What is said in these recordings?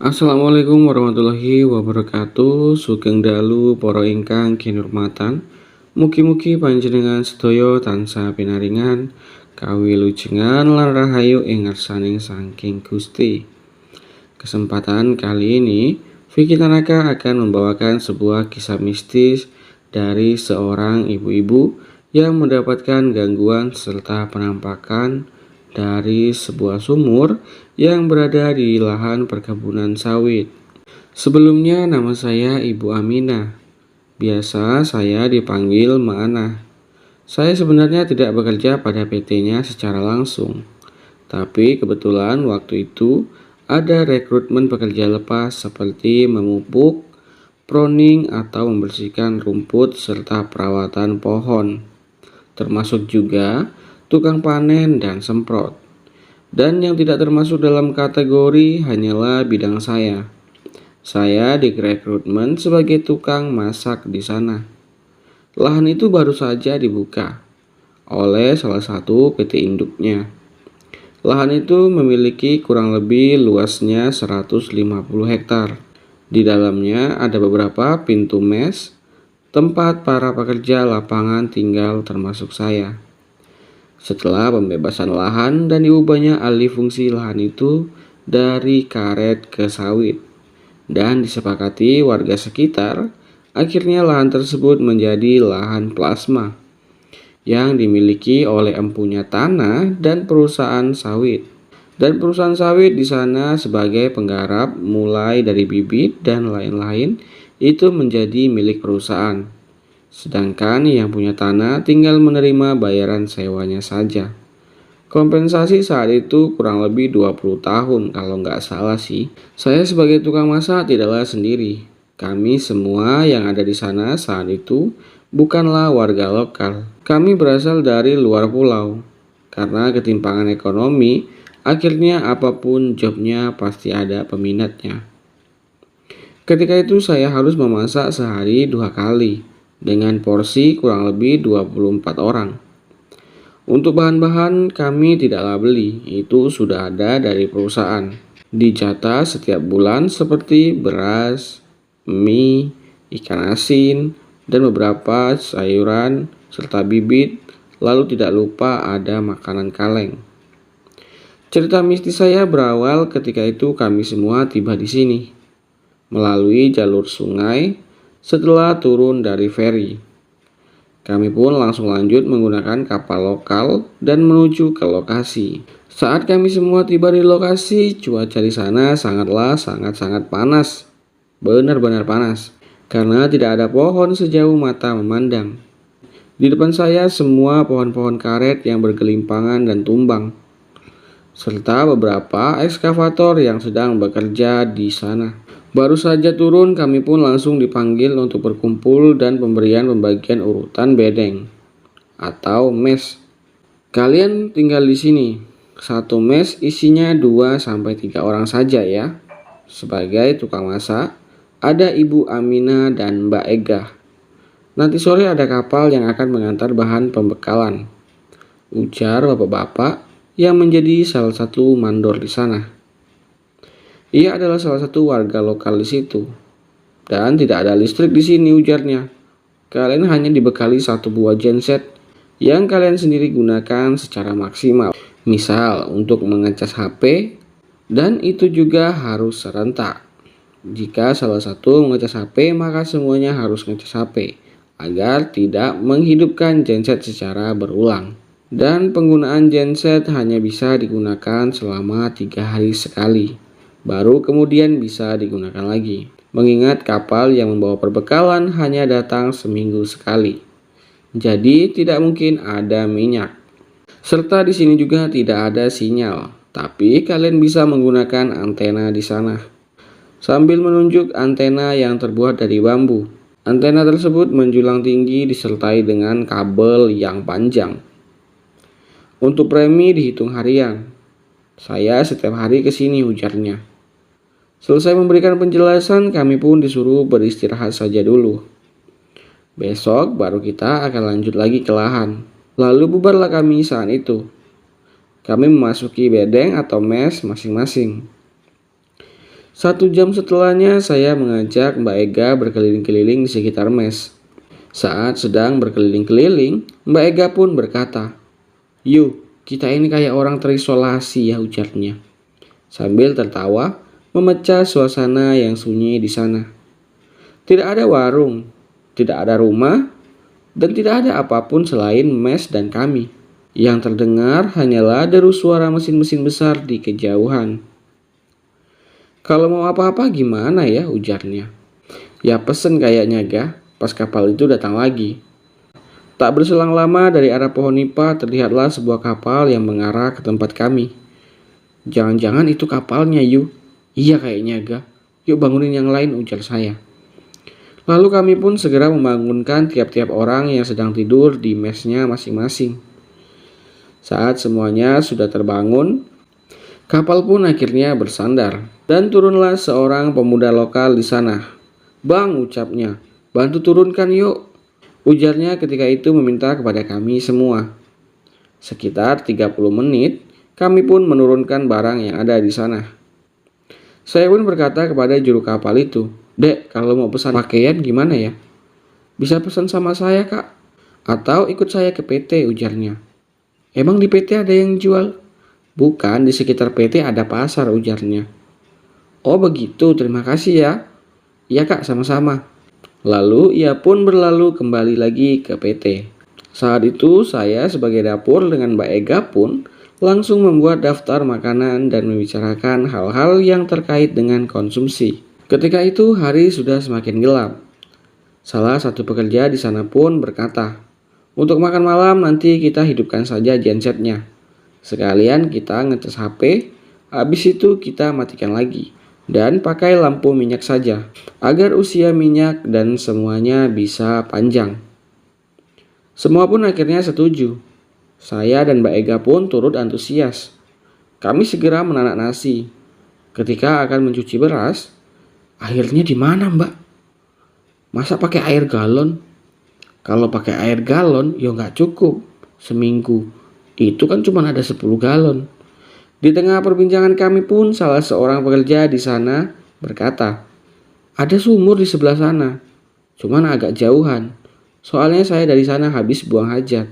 Assalamualaikum warahmatullahi wabarakatuh. Sugeng dalu para ingkang kinurmatan. Mugi-mugi panjenengan sedaya tansah pinaringan kawilujengan lan rahayu ing ngarsaning Saking Gusti. Kesempatan kali ini, Vicky Tanaka akan membawakan sebuah kisah mistis dari seorang ibu-ibu yang mendapatkan gangguan serta penampakan dari sebuah sumur yang berada di lahan perkebunan sawit. Sebelumnya nama saya Ibu Aminah. Biasa saya dipanggil Ma'ana. Saya sebenarnya tidak bekerja pada PT-nya secara langsung. Tapi kebetulan waktu itu ada rekrutmen pekerja lepas seperti memupuk, pruning atau membersihkan rumput serta perawatan pohon. Termasuk juga tukang panen dan semprot. Dan yang tidak termasuk dalam kategori hanyalah bidang saya. Saya direkrutmen sebagai tukang masak di sana. Lahan itu baru saja dibuka oleh salah satu PT induknya. Lahan itu memiliki kurang lebih luasnya 150 hektar. Di dalamnya ada beberapa pintu mes, tempat para pekerja lapangan tinggal termasuk saya. Setelah pembebasan lahan dan diubahnya alih fungsi lahan itu dari karet ke sawit dan disepakati warga sekitar, akhirnya lahan tersebut menjadi lahan plasma yang dimiliki oleh empunya tanah dan perusahaan sawit. Dan perusahaan sawit di sana sebagai penggarap mulai dari bibit dan lain-lain itu menjadi milik perusahaan. Sedangkan yang punya tanah tinggal menerima bayaran sewanya saja. Kompensasi saat itu kurang lebih 20 tahun kalau nggak salah sih. Saya sebagai tukang masak tidaklah sendiri. Kami semua yang ada di sana saat itu bukanlah warga lokal. Kami berasal dari luar pulau. Karena ketimpangan ekonomi, akhirnya apapun jobnya pasti ada peminatnya. Ketika itu saya harus memasak sehari 2 kali dengan porsi kurang lebih 24 orang. Untuk bahan-bahan kami tidaklah beli, itu sudah ada dari perusahaan. Dijatah setiap bulan seperti beras, mie, ikan asin, dan beberapa sayuran serta bibit, lalu tidak lupa ada makanan kaleng. Cerita mistis saya berawal ketika itu kami semua tiba di sini melalui jalur sungai. Setelah turun dari feri, kami pun langsung lanjut menggunakan kapal lokal dan menuju ke lokasi. Saat kami semua tiba di lokasi, cuaca di sana sangat panas. Benar-benar panas. Karena tidak ada pohon sejauh mata memandang. Di depan saya semua pohon-pohon karet yang bergelimpangan dan tumbang. Serta beberapa ekskavator yang sedang bekerja di sana. Baru saja turun, kami pun langsung dipanggil untuk berkumpul dan pembagian urutan bedeng atau mes. Kalian tinggal di sini. Satu mes isinya 2-3 orang saja ya. Sebagai tukang masak, ada Ibu Amina dan Mbak Ega. Nanti sore ada kapal yang akan mengantar bahan pembekalan, ujar bapak-bapak yang menjadi salah satu mandor di sana. Ia adalah salah satu warga lokal di situ. Dan tidak ada listrik di sini, ujarnya. Kalian hanya dibekali 1 buah genset yang kalian sendiri gunakan secara maksimal. Misal untuk mengecas HP, dan itu juga harus serentak. Jika salah satu mengecas HP, maka semuanya harus ngecas HP agar tidak menghidupkan genset secara berulang. Dan penggunaan genset hanya bisa digunakan selama 3 hari sekali. Baru kemudian bisa digunakan lagi. Mengingat kapal yang membawa perbekalan hanya datang seminggu sekali. Jadi tidak mungkin ada minyak. Serta di sini juga tidak ada sinyal. Tapi kalian bisa menggunakan antena di sana. Sambil menunjuk antena yang terbuat dari bambu. Antena tersebut menjulang tinggi disertai dengan kabel yang panjang. Untuk premi dihitung harian. Saya setiap hari kesini, ujarnya. Selesai memberikan penjelasan, kami pun disuruh beristirahat saja dulu. Besok baru kita akan lanjut lagi ke lahan. Lalu bubarlah kami saat itu. Kami memasuki bedeng atau mes masing-masing. 1 jam setelahnya saya mengajak Mbak Ega berkeliling-keliling di sekitar mes. Saat sedang berkeliling-keliling, Mbak Ega pun berkata, "Yuk, kita ini kayak orang terisolasi ya," ujarnya. Sambil tertawa, memecah suasana yang sunyi di sana. Tidak ada warung, tidak ada rumah, dan tidak ada apapun selain mes dan kami. Yang terdengar hanyalah deru suara mesin-mesin besar di kejauhan. "Kalau mau apa-apa gimana ya?" ujarnya. "Ya pesen kayaknya, Gah, pas kapal itu datang lagi." Tak berselang lama dari arah pohon nipah terlihatlah sebuah kapal yang mengarah ke tempat kami. "Jangan-jangan itu kapalnya, Yu." "Iya kayaknya, Gah. Yuk bangunin yang lain," ujar saya. Lalu kami pun segera membangunkan tiap-tiap orang yang sedang tidur di mesnya masing-masing. Saat semuanya sudah terbangun, kapal pun akhirnya bersandar dan turunlah seorang pemuda lokal di sana. "Bang," ucapnya, "bantu turunkan yuk," ujarnya ketika itu meminta kepada kami semua. Sekitar 30 menit, kami pun menurunkan barang yang ada di sana. Saya pun berkata kepada juru kapal itu, "Dek, kalau mau pesan pakaian gimana ya? Bisa pesan sama saya, Kak? Atau ikut saya ke PT," ujarnya. "Emang di PT ada yang jual?" "Bukan, di sekitar PT ada pasar," ujarnya. "Oh begitu, terima kasih ya." "Ya Kak, sama-sama." Lalu ia pun berlalu kembali lagi ke PT. Saat itu saya sebagai dapur dengan Mbak Ega pun langsung membuat daftar makanan dan membicarakan hal-hal yang terkait dengan konsumsi. Ketika itu hari sudah semakin gelap. Salah satu pekerja di sana pun berkata, "Untuk makan malam nanti kita hidupkan saja gensetnya. Sekalian kita ngecas HP, habis itu kita matikan lagi. Dan pakai lampu minyak saja, agar usia minyak dan semuanya bisa panjang." Semua pun akhirnya setuju. Saya dan Mbak Ega pun turut antusias. Kami segera menanak nasi. Ketika akan mencuci beras, "Airnya di mana, Mbak? Masa pakai air galon?" "Kalau pakai air galon, ya nggak cukup. Seminggu. Itu kan cuma ada 10 galon." Di tengah perbincangan kami pun salah seorang pekerja di sana berkata, "Ada sumur di sebelah sana. Cuman agak jauhan. Soalnya saya dari sana habis buang hajat."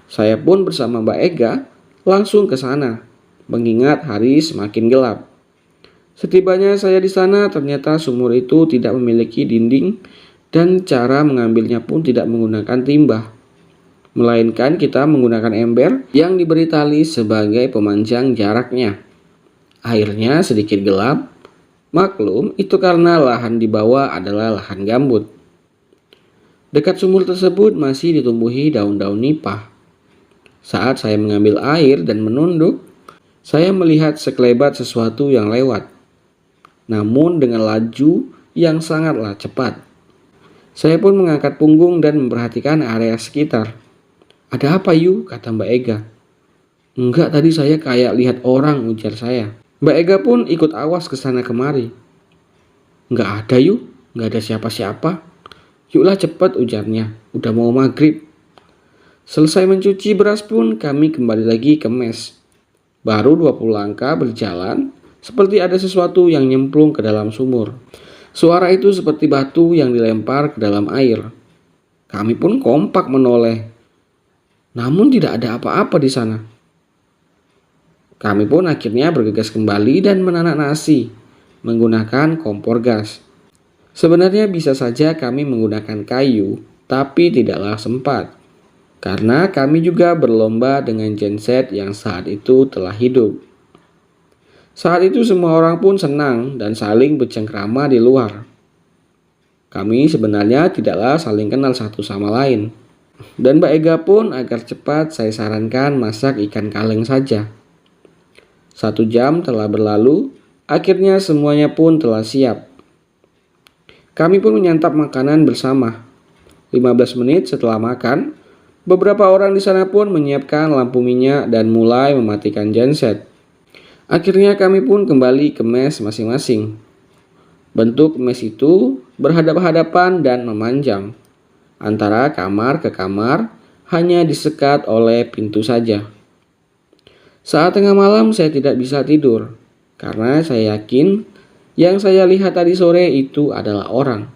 Saya pun bersama Mbak Ega langsung ke sana, mengingat hari semakin gelap. Setibanya saya di sana, ternyata sumur itu tidak memiliki dinding dan cara mengambilnya pun tidak menggunakan timba, melainkan kita menggunakan ember yang diberi tali sebagai pemanjang jaraknya. Airnya sedikit gelap, maklum itu karena lahan di bawah adalah lahan gambut. Dekat sumur tersebut masih ditumbuhi daun-daun nipah. Saat saya mengambil air dan menunduk, saya melihat sekelebat sesuatu yang lewat, namun dengan laju yang sangatlah cepat. Saya pun mengangkat punggung dan memperhatikan area sekitar. "Ada apa, Yu?" kata Mbak Ega. "Enggak, tadi saya kayak lihat orang," ujar saya. Mbak Ega pun ikut awas ke sana kemari. "Enggak ada, Yu, enggak ada siapa-siapa." "Yuklah cepat," ujarnya, "udah mau maghrib." Selesai mencuci beras pun kami kembali lagi ke mes. Baru 20 langkah berjalan, seperti ada sesuatu yang nyemplung ke dalam sumur. Suara itu seperti batu yang dilempar ke dalam air. Kami pun kompak menoleh. Namun tidak ada apa-apa di sana. Kami pun akhirnya bergegas kembali dan menanak nasi menggunakan kompor gas. Sebenarnya bisa saja kami menggunakan kayu, tapi tidaklah sempat. Karena kami juga berlomba dengan genset yang saat itu telah hidup. Saat itu semua orang pun senang dan saling bercengkrama di luar. Kami sebenarnya tidaklah saling kenal satu sama lain. Dan Mbak Ega pun agar cepat saya sarankan masak ikan kaleng saja. 1 jam telah berlalu, akhirnya semuanya pun telah siap. Kami pun menyantap makanan bersama. 15 menit setelah makan, beberapa orang di sana pun menyiapkan lampu minyak dan mulai mematikan genset. Akhirnya kami pun kembali ke mes masing-masing. Bentuk mes itu berhadap-hadapan dan memanjang. Antara kamar ke kamar hanya disekat oleh pintu saja. Saat tengah malam saya tidak bisa tidur, karena saya yakin Yang saya lihat tadi sore itu adalah orang.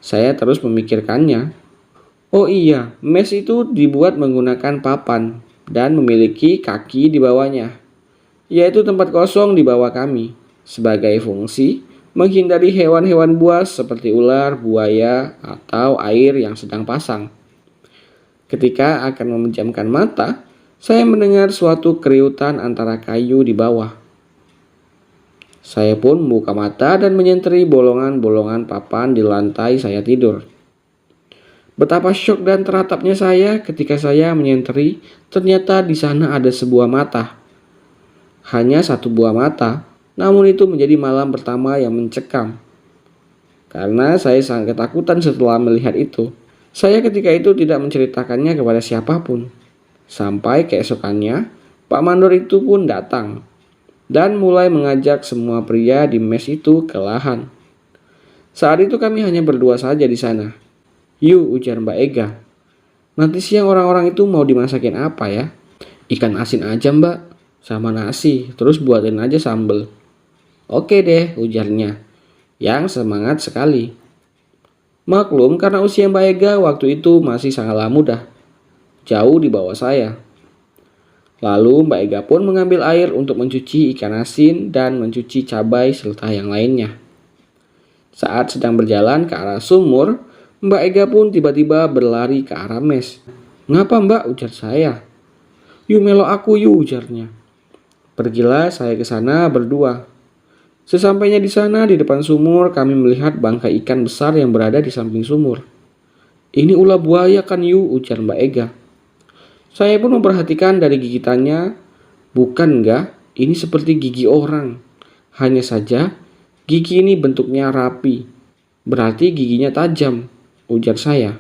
Saya terus memikirkannya. Oh iya, mes itu dibuat menggunakan papan dan memiliki kaki di bawahnya, yaitu tempat kosong di bawah kami, sebagai fungsi menghindari hewan-hewan buas seperti ular, buaya, atau air yang sedang pasang. Ketika akan memejamkan mata, saya mendengar suatu keriutan antara kayu di bawah. Saya pun membuka mata dan menyenteri bolongan-bolongan papan di lantai saya tidur. Betapa syok dan teratapnya saya ketika saya menyenteri, ternyata di sana ada sebuah mata. Hanya satu buah mata, namun itu menjadi malam pertama yang mencekam. Karena saya sangat ketakutan setelah melihat itu. Saya ketika itu tidak menceritakannya kepada siapapun. Sampai keesokannya, Pak Mandor itu pun datang dan mulai mengajak semua pria di mes itu ke lahan. Saat itu kami hanya berdua saja di sana. Yuk, ujar Mbak Ega. Nanti siang orang-orang itu mau dimasakin apa ya? Ikan asin aja Mbak, sama nasi, terus buatin aja sambel. Oke deh, ujarnya, yang semangat sekali. Maklum karena usia Mbak Ega waktu itu masih sangatlah muda, jauh di bawah saya. Lalu Mbak Ega pun mengambil air untuk mencuci ikan asin dan mencuci cabai serta yang lainnya. Saat sedang berjalan ke arah sumur, Mbak Ega pun tiba-tiba berlari ke arah mes. Ngapa Mbak? Ujar saya. Yuk melo aku yuk, ujarnya. Pergilah saya ke sana berdua. Sesampainya di sana di depan sumur kami melihat bangkai ikan besar yang berada di samping sumur. Ini ulah buaya kan yuk, ujar Mbak Ega. Saya pun memperhatikan dari gigitannya. Bukan enggak, ini seperti gigi orang. Hanya saja gigi ini bentuknya rapi. Berarti giginya tajam, ujar saya.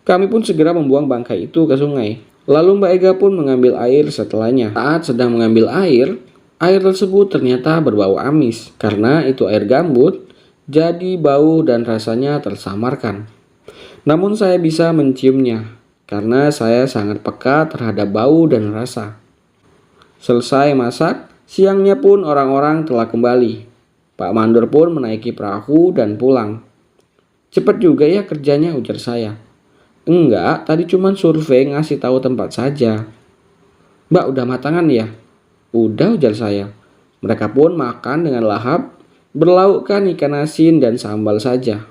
Kami pun segera membuang bangkai itu ke sungai. Lalu Mbak Ega pun mengambil air setelahnya. Saat sedang mengambil air tersebut ternyata berbau amis. Karena itu air gambut, jadi bau dan rasanya tersamarkan. Namun saya bisa menciumnya karena saya sangat peka terhadap bau dan rasa. Selesai masak, siangnya pun orang-orang telah kembali. Pak Mandor pun menaiki perahu dan pulang. Cepat juga ya kerjanya, ujar saya. Enggak, tadi cuma survei ngasih tahu tempat saja. Mbak udah matangan ya? Udah, ujar saya. Mereka pun makan dengan lahap, berlaukkan ikan asin dan sambal saja.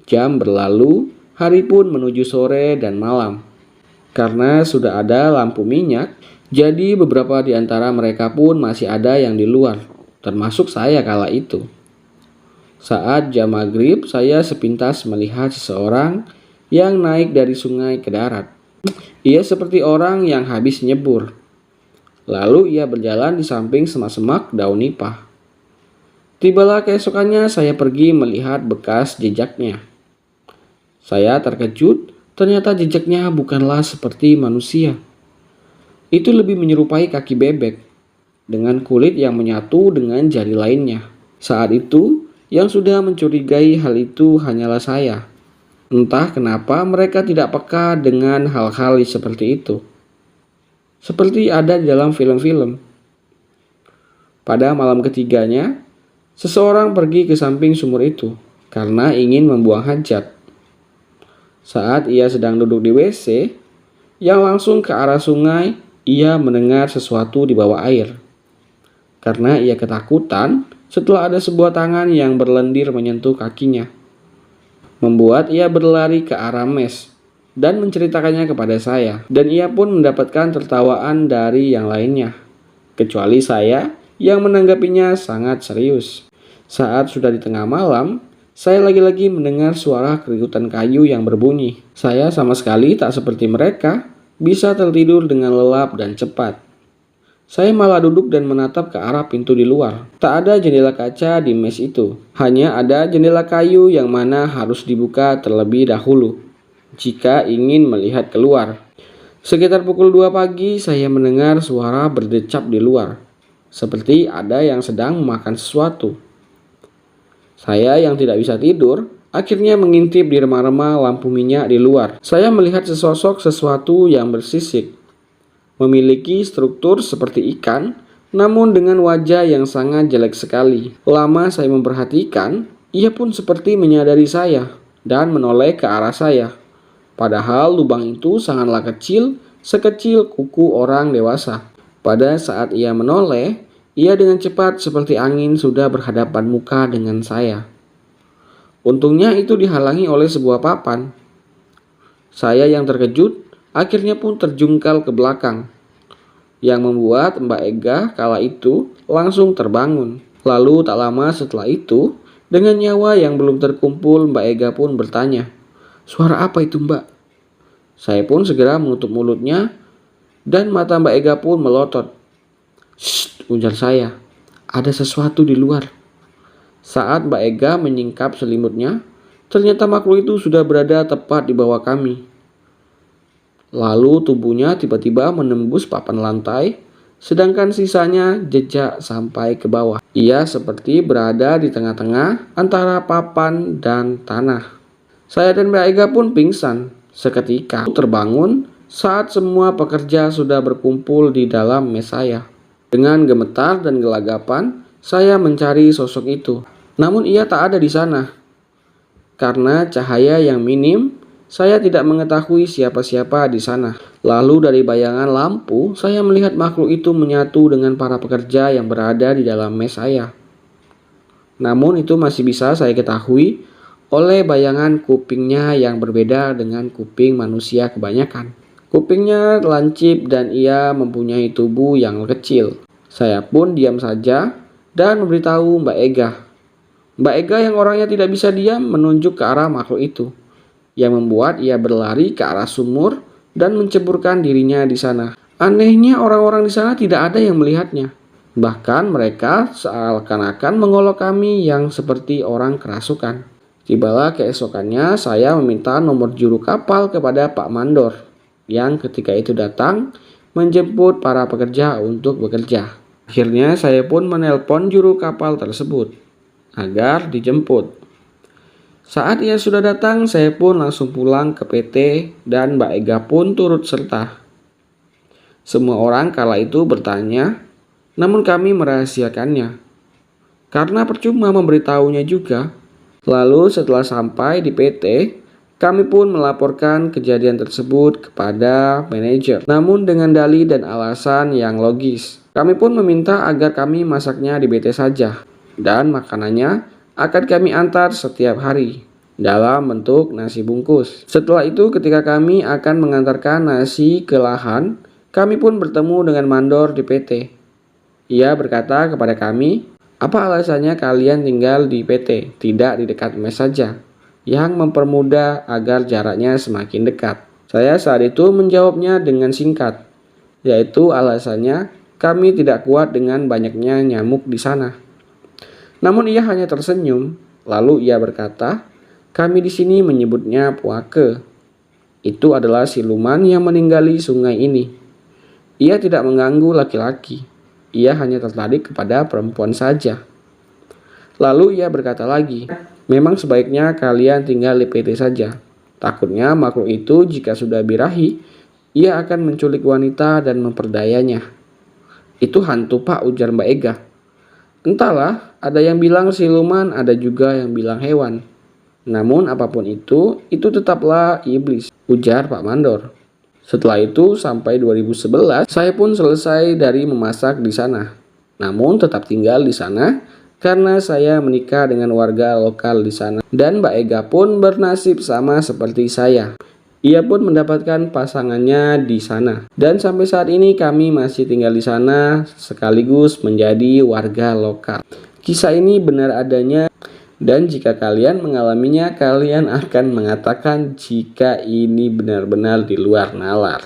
Jam berlalu, hari pun menuju sore dan malam. Karena sudah ada lampu minyak, jadi beberapa di antara mereka pun masih ada yang di luar, termasuk saya kala itu. Saat jam maghrib, saya sepintas melihat seseorang yang naik dari sungai ke darat. Ia seperti orang yang habis nyebur. Lalu ia berjalan di samping semak-semak daun nipah. Tibalah keesokannya saya pergi melihat bekas jejaknya. Saya terkejut, ternyata jejaknya bukanlah seperti manusia. Itu lebih menyerupai kaki bebek, dengan kulit yang menyatu dengan jari lainnya. Saat itu, yang sudah mencurigai hal itu hanyalah saya. Entah kenapa mereka tidak peka dengan hal-hal seperti itu. Seperti ada di dalam film-film. Pada malam ketiganya, seseorang pergi ke samping sumur itu karena ingin membuang hajat. Saat ia sedang duduk di WC, yang langsung ke arah sungai, ia mendengar sesuatu di bawah air. Karena ia ketakutan setelah ada sebuah tangan yang berlendir menyentuh kakinya, membuat ia berlari ke arah mes dan menceritakannya kepada saya. Dan ia pun mendapatkan tertawaan dari yang lainnya, kecuali saya yang menanggapinya sangat serius. Saat sudah di tengah malam, saya lagi-lagi mendengar suara keriutan kayu yang berbunyi. Saya sama sekali tak seperti mereka, bisa tertidur dengan lelap dan cepat. Saya malah duduk dan menatap ke arah pintu di luar. Tak ada jendela kaca di mes itu. Hanya ada jendela kayu yang mana harus dibuka terlebih dahulu jika ingin melihat keluar. Sekitar pukul 2 pagi saya mendengar suara berdecap di luar, seperti ada yang sedang memakan sesuatu. Saya yang tidak bisa tidur akhirnya mengintip di remah-remah lampu minyak di luar. Saya melihat sesosok sesuatu yang bersisik, memiliki struktur seperti ikan, namun dengan wajah yang sangat jelek sekali. Lama saya memperhatikan, ia pun seperti menyadari saya dan menoleh ke arah saya. Padahal lubang itu sangatlah kecil, sekecil kuku orang dewasa. Pada saat ia menoleh, ia dengan cepat seperti angin sudah berhadapan muka dengan saya. Untungnya itu dihalangi oleh sebuah papan. Saya yang terkejut akhirnya pun terjungkal ke belakang, yang membuat Mbak Ega kala itu langsung terbangun. Lalu tak lama setelah itu, dengan nyawa yang belum terkumpul, Mbak Ega pun bertanya, "Suara apa itu, Mbak?" Saya pun segera menutup mulutnya dan mata Mbak Ega pun melotot. "Shh," ujar saya, "ada sesuatu di luar." Saat Mbak Ega menyingkap selimutnya, ternyata makhluk itu sudah berada tepat di bawah kami. Lalu tubuhnya tiba-tiba menembus papan lantai, sedangkan sisanya jejak sampai ke bawah. Ia seperti berada di tengah-tengah antara papan dan tanah. Saya dan Mbak Ega pun pingsan. Seketika terbangun saat semua pekerja sudah berkumpul di dalam mes saya. Dengan gemetar dan gelagapan, saya mencari sosok itu. Namun ia tak ada di sana. Karena cahaya yang minim, saya tidak mengetahui siapa-siapa di sana. Lalu dari bayangan lampu, saya melihat makhluk itu menyatu dengan para pekerja yang berada di dalam mes saya. Namun itu masih bisa saya ketahui oleh bayangan kupingnya yang berbeda dengan kuping manusia kebanyakan. Kupingnya lancip dan ia mempunyai tubuh yang kecil. Saya pun diam saja dan memberitahu Mbak Ega. Mbak Ega yang orangnya tidak bisa diam menunjuk ke arah makhluk itu, yang membuat ia berlari ke arah sumur dan menceburkan dirinya di sana. Anehnya orang-orang di sana tidak ada yang melihatnya. Bahkan mereka seakan-akan mengolok kami yang seperti orang kerasukan. Tibalah keesokannya saya meminta nomor juru kapal kepada Pak Mandor, yang ketika itu datang menjemput para pekerja untuk bekerja. Akhirnya saya pun menelpon juru kapal tersebut agar dijemput. Saat ia sudah datang, saya pun langsung pulang ke PT dan Mbak Ega pun turut serta. Semua orang kala itu bertanya, namun kami merahasiakannya, karena percuma memberitahunya juga. Lalu setelah sampai di PT, kami pun melaporkan kejadian tersebut kepada manajer, namun dengan dalih dan alasan yang logis. Kami pun meminta agar kami masaknya di PT saja, dan makanannya akan kami antar setiap hari dalam bentuk nasi bungkus. Setelah itu ketika kami akan mengantarkan nasi ke lahan, kami pun bertemu dengan mandor di PT. Ia berkata kepada kami, "Apa alasannya kalian tinggal di PT, tidak di dekat mes saja?" Yang mempermudah agar jaraknya semakin dekat. Saya saat itu menjawabnya dengan singkat, yaitu alasannya kami tidak kuat dengan banyaknya nyamuk di sana. Namun ia hanya tersenyum, lalu ia berkata, "Kami di sini menyebutnya puake. Itu adalah siluman yang meninggali sungai ini. Ia tidak mengganggu laki-laki. Ia hanya tertarik kepada perempuan saja." Lalu ia berkata lagi, "Memang sebaiknya kalian tinggal di PT saja. Takutnya makhluk itu jika sudah birahi, ia akan menculik wanita dan memperdayanya." "Itu hantu, Pak," ujar Mbak Ega. "Entahlah, ada yang bilang siluman, ada juga yang bilang hewan. Namun apapun itu tetaplah iblis," ujar Pak Mandor. Setelah itu sampai 2011, saya pun selesai dari memasak di sana. Namun tetap tinggal di sana karena saya menikah dengan warga lokal di sana. Dan Mbak Ega pun bernasib sama seperti saya. Ia pun mendapatkan pasangannya di sana. Dan sampai saat ini kami masih tinggal di sana sekaligus menjadi warga lokal. Kisah ini benar adanya dan jika kalian mengalaminya, kalian akan mengatakan jika ini benar-benar di luar nalar.